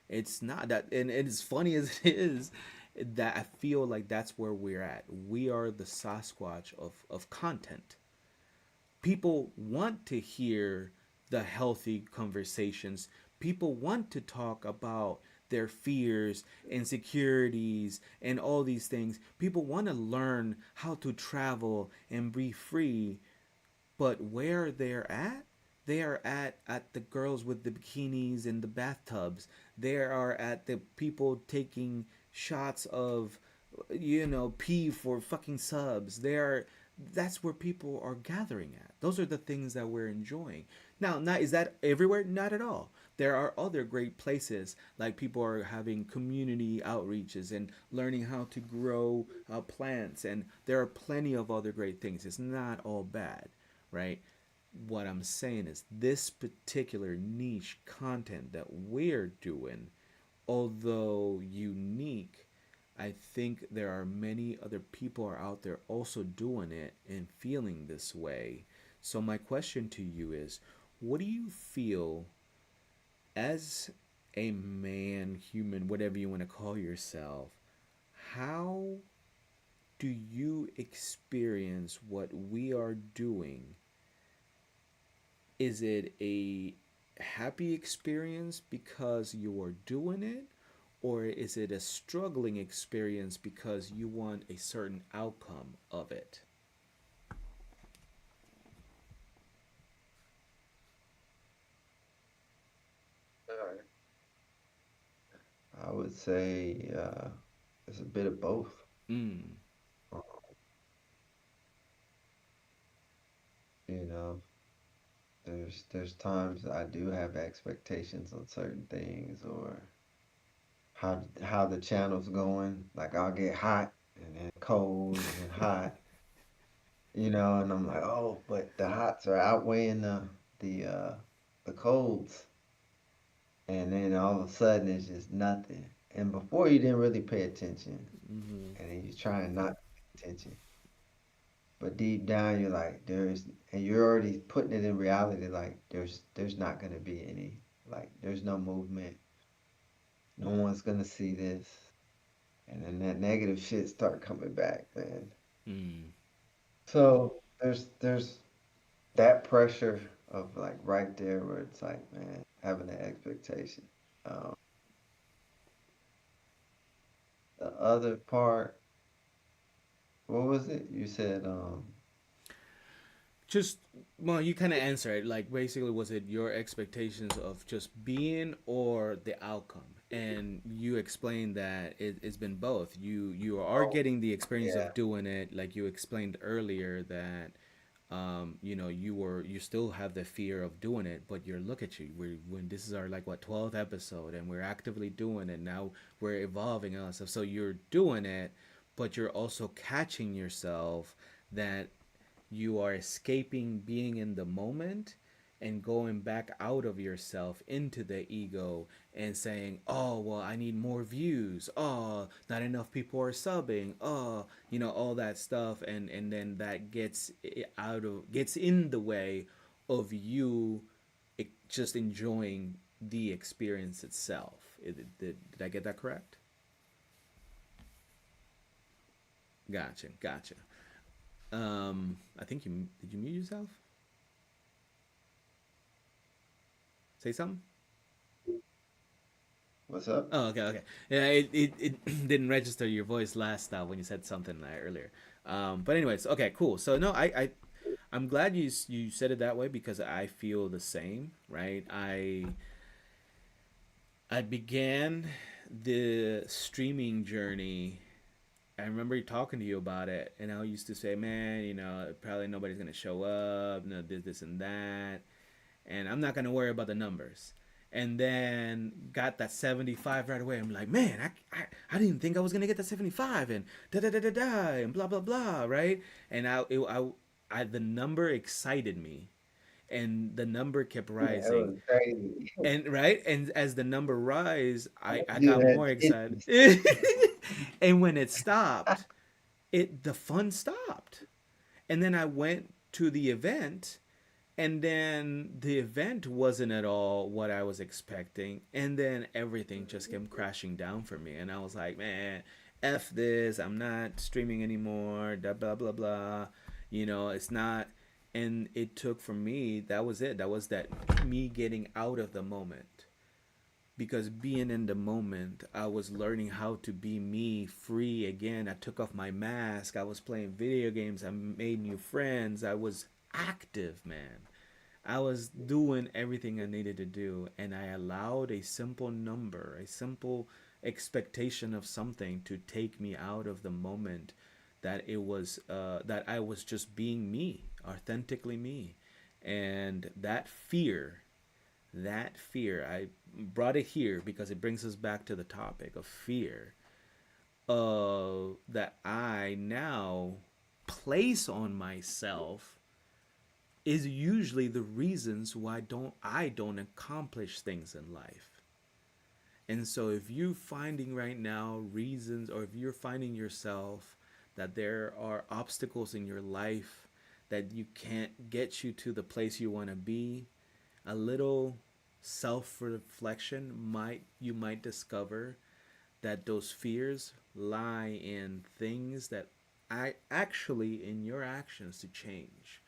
S2: It's not that, and it's funny as it is, that I feel like that's where we're at. We are the Sasquatch of content. People want to hear the healthy conversations. People want to talk about their fears, insecurities, and all these things. People want to learn how to travel and be free. But where they're at, they are at the girls with the bikinis and the bathtubs. They are at the people taking shots of, pee for fucking subs. That's where people are gathering at. Those are the things that we're enjoying. Now, not is that everywhere? Not at all. There are other great places, like people are having community outreaches and learning how to grow plants, and there are plenty of other great things. It's not all bad, right? What I'm saying is this particular niche content that we're doing, although unique, I think there are many other people are out there also doing it and feeling this way. So my question to you is, what do you feel as a man, human, whatever you want to call yourself? How do you experience what we are doing? Is it a happy experience because you are doing it? Or is it a struggling experience because you want a certain outcome of it?
S1: Alright. I would say it's a bit of both.
S2: Mm,
S1: Uh, You know, there's times I do have expectations on certain things or how the channel's going. Like I'll get hot and then cold and then hot, and I'm like, oh, but the hots are outweighing the colds, and then all of a sudden it's just nothing. And before you didn't really pay attention,
S2: mm-hmm,
S1: and then you're trying not to pay attention. But deep down, you're like, and you're already putting it in reality, like there's not gonna be any, like there's no movement, no one's gonna see this, and then that negative shit start coming back, man.
S2: mm,
S1: So there's that pressure of like right there where it's like, man, having an expectation. Um, the other part, what was it? You said,
S2: just, well, you kind of answer it, like basically, was it your expectations of just being or the outcome? And you explained that it's been both. You are
S1: oh,
S2: getting the experience
S1: yeah,
S2: of doing it, like you explained earlier that you still have the fear of doing it, but you're look at you. When this is our like what 12th episode, and we're actively doing it now. We're evolving and all that stuff. So you're doing it, but you're also catching yourself that you are escaping being in the moment and going back out of yourself into the ego and saying, oh, well, I need more views. Oh, not enough people are subbing. Oh, all that stuff. And then that gets in the way of you just enjoying the experience itself. Did I get that correct? Gotcha, gotcha. I think you did you mute yourself? Say something.
S1: What's up?
S2: Oh, okay, okay. Yeah, it didn't register your voice last when you said something earlier. But anyways, okay, cool. So no, I'm glad you said it that way because I feel the same, right? I began the streaming journey. I remember talking to you about it, and I used to say, "Man, probably nobody's gonna show up. This, and that, and I'm not gonna worry about the numbers." And then got that 75 right away. I'm like, man, I didn't think I was gonna get that 75, and da da da da da, and blah blah blah, right? And the number excited me, and the number kept
S1: Yeah, it
S2: rising,
S1: was crazy.
S2: and right, and as the number rise, I
S1: You
S2: got
S1: had
S2: more excited.
S1: titties.
S2: And when it stopped, the fun stopped. And then I went to the event, and then the event wasn't at all what I was expecting, and then everything just came crashing down for me, and I was like, man, f this, I'm not streaming anymore, blah blah blah. It's not. And it took, for me, that was it, that was that me getting out of the moment, because being in the moment, I was learning how to be me, free again. I took off my mask, I was playing video games, I made new friends, I was active, man. I was doing everything I needed to do, and I allowed a simple number, a simple expectation of something to take me out of the moment, that I was just being me, authentically me. And that fear, I brought it here because it brings us back to the topic of fear, that I now place on myself, is usually the reasons why I don't accomplish things in life. And so if you're finding right now reasons, or if you're finding yourself that there are obstacles in your life that you can't get you to the place you want to be, a little self-reflection, you might discover that those fears lie in things that I actually, in your actions, to change,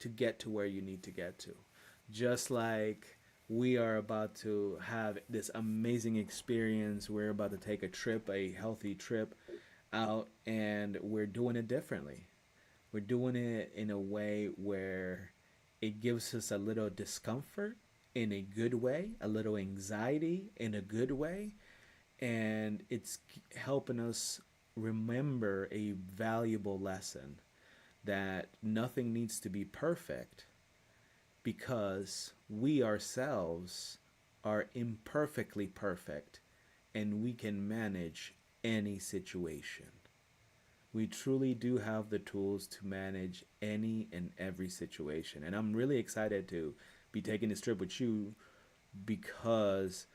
S2: to get to where you need to get to. Just like we are about to have this amazing experience, we're about to take a trip, a healthy trip out, and we're doing it differently. We're doing it in a way where it gives us a little discomfort in a good way, a little anxiety in a good way, and it's helping us remember a valuable lesson, that nothing needs to be perfect, because we ourselves are imperfectly perfect, and we can manage any situation. We truly do have the tools to manage any and every situation. And I'm really excited to be taking this trip with you, because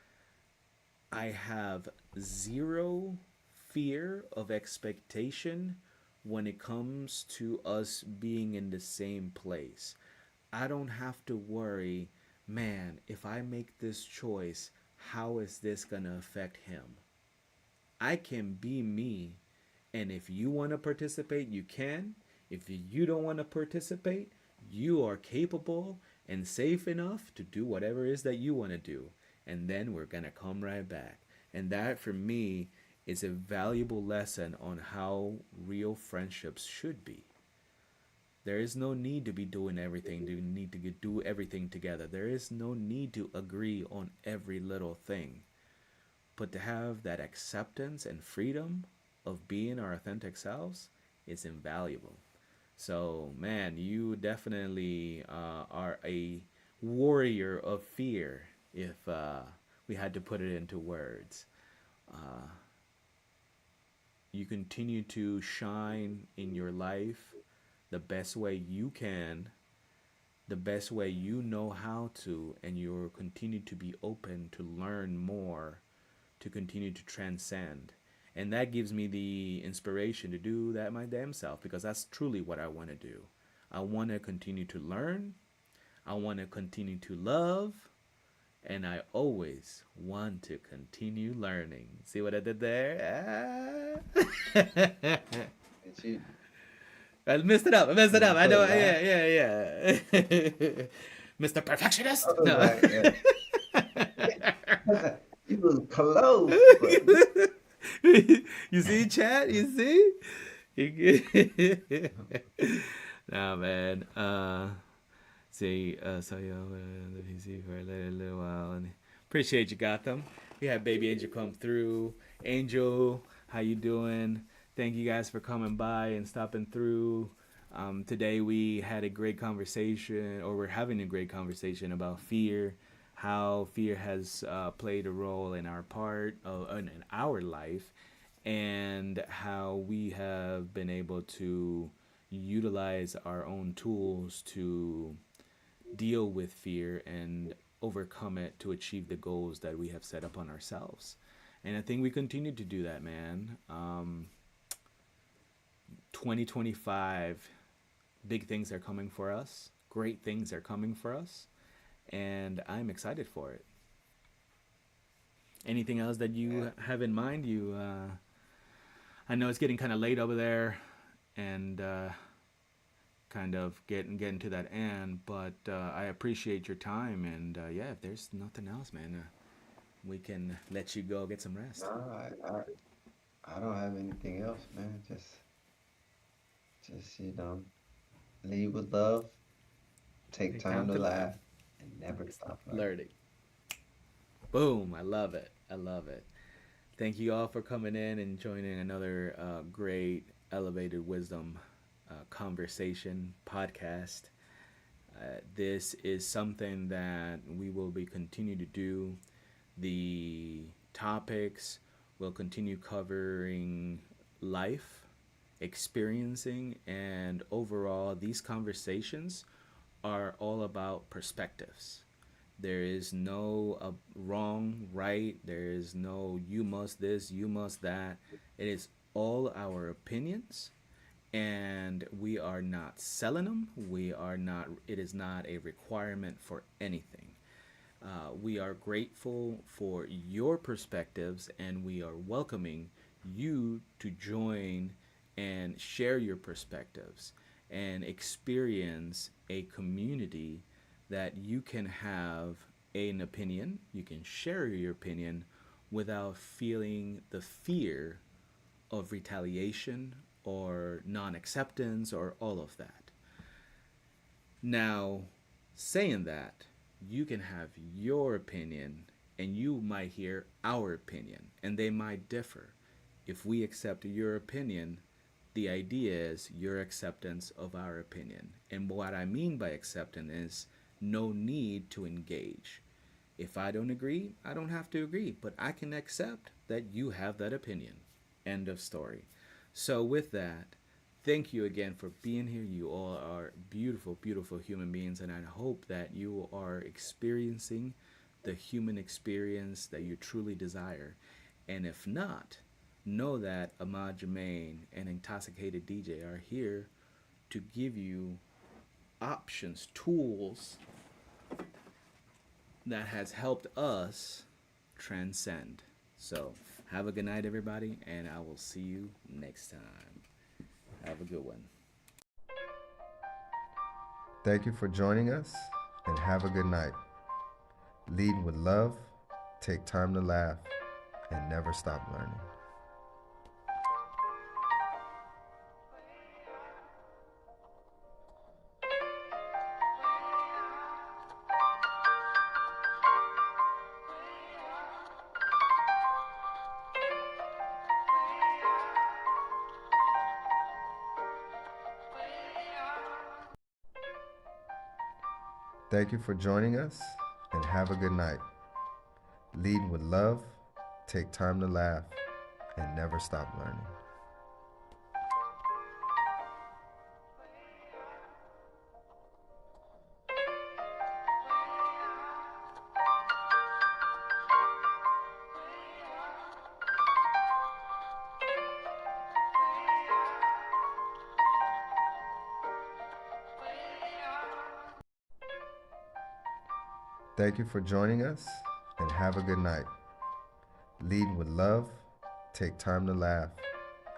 S2: I have zero fear of expectation when it comes to us being in the same place. I don't have to worry, man, if I make this choice, how is this going to affect him? I can be me. And if you want to participate, you can. If you don't want to participate, you are capable and safe enough to do whatever it is that you want to do. And then we're going to come right back. And that, for me, is a valuable lesson on how real friendships should be. There is no need to be doing everything, to need to do everything together. There is no need to agree on every little thing. But to have that acceptance and freedom of being our authentic selves is invaluable. So, man, you definitely are a warrior of fear, if we had to put it into words. Uh, you continue to shine in your life the best way you can, the best way you know how to, and you'll continue to be open to learn more, to continue to transcend. And that gives me the inspiration to do that my damn self, because that's truly what I want to do. I want to continue to learn, I want to continue to love, and I always want to continue learning. See what I did there? Ah.
S1: you.
S2: I messed it up. I messed it up. I
S1: For
S2: know.
S1: the
S2: Yeah,
S1: laugh.
S2: yeah, yeah. Mr.
S1: I
S2: Perfectionist.
S1: was
S2: No.
S1: like, you was close, but
S2: You see, chat. You see. Nah, man. See, so yo, the PC for a little while, and appreciate you, Gotham. We had Baby Angel come through. Angel, how you doing? Thank you guys for coming by and stopping through. Today we had a great conversation, or we're having a great conversation about fear, how fear has played a role in our in our life, and how we have been able to utilize our own tools to deal with fear and overcome it to achieve the goals that we have set up on ourselves. And I think we continue to do that, man. 2025, big things are coming for us. Great things are coming for us. And I'm excited for it. Anything else that you have in mind? I know it's getting kind of late over there, and kind of getting to that end. But I appreciate your time, and yeah, if there's nothing else, man, we can let you go get some rest.
S1: no, I don't have anything else, man. Just lead with love, take
S2: Take
S1: time
S2: time
S1: to
S2: to laugh.
S1: laugh, and never stop learning.
S2: Learning. Boom! I love it. I love it. Thank you all for coming in and joining another great elevated wisdom conversation podcast. This is something that we will be continue to do. The topics will continue covering life, experiencing, and overall, these conversations are all about perspectives. There is no wrong, right. There is no you must this, you must that. It is all our opinions, and we are not selling them. We are not. It is not a requirement for anything. We are grateful for your perspectives, and we are welcoming you to join and share your perspectives and experience a community that you can have an opinion, you can share your opinion without feeling the fear of retaliation or non acceptance or all of that. Now, saying that, you can have your opinion and you might hear our opinion and they might differ. If we accept your opinion, the idea is your acceptance of our opinion. And what I mean by acceptance is no need to engage. If I don't agree, I don't have to agree, but I can accept that you have that opinion. End of story. So, with that, thank you again for being here. You all are beautiful, beautiful human beings, and I hope that you are experiencing the human experience that you truly desire. And if not, know that Ahmad Jermaine and Intoxicated DJ are here to give you options, tools that has helped us transcend. So, have a good night, everybody, and I will see you next time. Have a good one.
S1: Thank you for joining us, and have a good night. Lead with love, take time to laugh, and never stop learning. Thank you for joining us, and have a good night. Lead with love, take time to laugh, and never stop learning. Thank you for joining us, and have a good night. Lead with love, take time to laugh,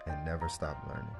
S1: and never stop learning.